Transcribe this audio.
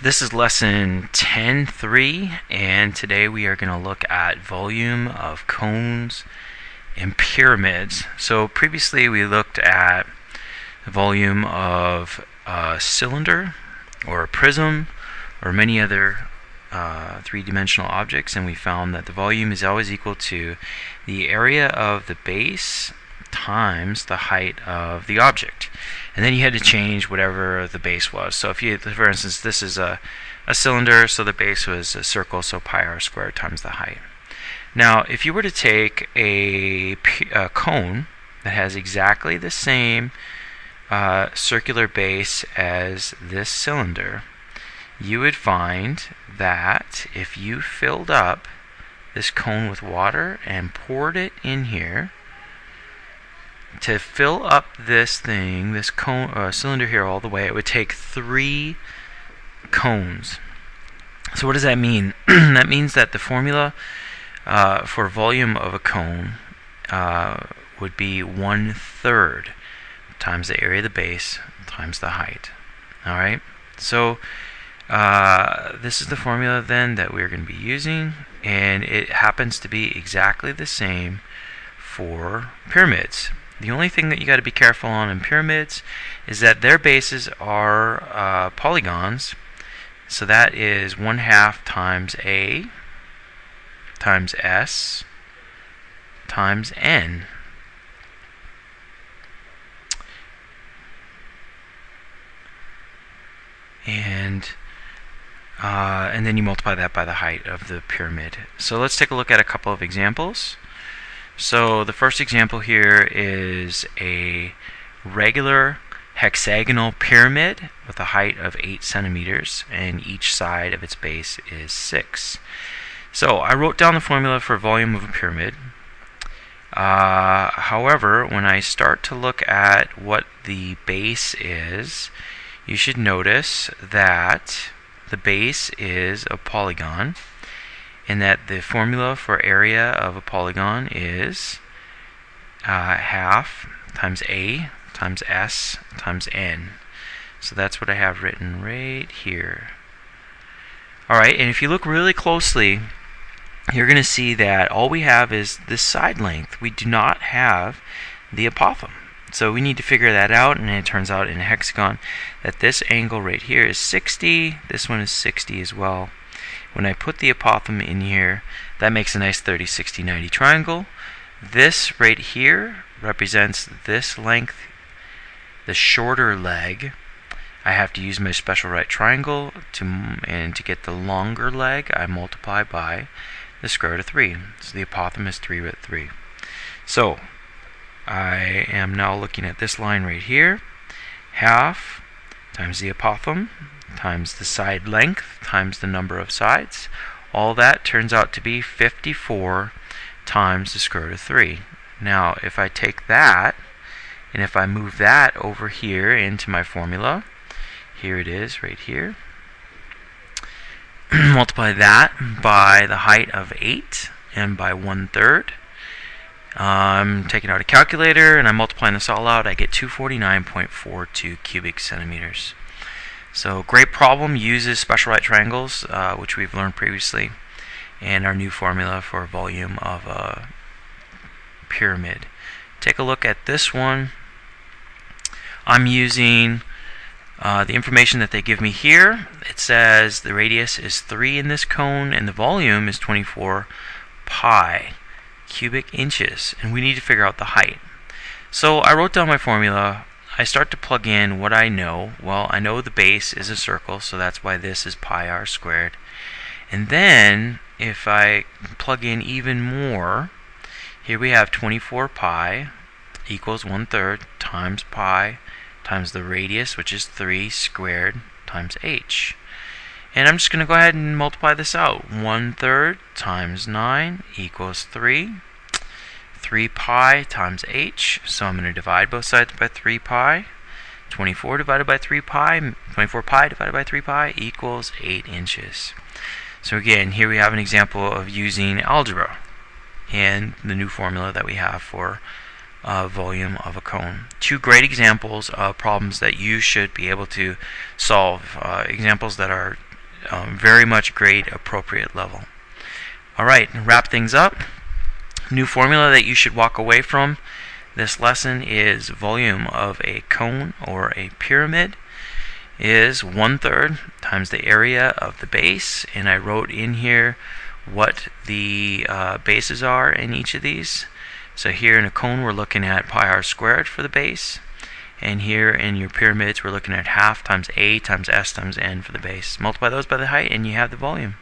This is lesson 10-3, and today we are going to look at volume of cones and pyramids. So previously we looked at the volume of a cylinder or a prism or many other three-dimensional objects, and we found that the volume is always equal to the area of the base times the height of the object. And then you had to change whatever the base was. So if you, for instance, this is a cylinder, so the base was a circle, so pi r squared times the height. Now, if you were to take a cone that has exactly the same circular base as this cylinder, you would find that if you filled up this cone with water and poured it in here, to fill up this thing, this cone, cylinder here all the way, it would take 3 cones. So what does that mean? That means that the formula for volume of a cone would be 1/3 times the area of the base times the height. Alright, so this is the formula then that we're going to be using, and it happens to be exactly the same for pyramids. The only thing that you got to be careful on in pyramids is that their bases are polygons. So that is 1/2 times A times S times N. And then you multiply that by the height of the pyramid. So let's take a look at a couple of examples. So the first example here is a regular hexagonal pyramid with a height of 8 centimeters, and each side of its base is 6. So I wrote down the formula for volume of a pyramid. However, when I start to look at what the base is, you should notice that the base is a polygon, and that the formula for area of a polygon is half times A times S times N. So that's what I have written right here. Alright, and if you look really closely, you're going to see that all we have is this side length. We do not have the apothem. So we need to figure that out, and it turns out in a hexagon that this angle right here is 60, this one is 60 as well. When I put the apothem in here, that makes a nice 30, 60, 90 triangle. This right here represents this length, the shorter leg. I have to use my special right triangle and to get the longer leg, I multiply by the square root of 3. So the apothem is 3 root 3. So I am now looking at this line right here. Half times the apothem times the side length times the number of sides. All that turns out to be 54 times the square root of 3. Now if I take that and if I move that over here into my formula, here it is right here, multiply that by the height of 8 and by 1/3. I'm taking out a calculator and I'm multiplying this all out. I get 249.42 cubic centimeters. So great problem, uses special right triangles, which we've learned previously, and our new formula for volume of a pyramid. Take a look at this one. I'm using the information that they give me here. It says the radius is 3 in this cone and the volume is 24 pi cubic inches, and we need to figure out the height. So I wrote down my formula. I start to plug in what I know. Well, I know the base is a circle, so that's why this is pi r squared. And then if I plug in even more, here we have 24 pi equals 1/3 times pi times the radius, which is 3 squared times h. And I'm just going to go ahead and multiply this out. 1/3 times 9 equals 3. 3 pi times h, so I'm going to divide both sides by 3 pi. 24 divided by 3 pi, 24 pi divided by 3 pi equals 8 inches. So again, here we have an example of using algebra and the new formula that we have for volume of a cone. Two great examples of problems that you should be able to solve, examples that are very much grade appropriate level. Alright, wrap things up. New formula that you should walk away from this lesson is volume of a cone or a pyramid is 1/3 times the area of the base, and I wrote in here what the bases are in each of these. So here in a cone we're looking at pi r squared for the base, and here in your pyramids we're looking at half times a times s times n for the base. Multiply those by the height and you have the volume.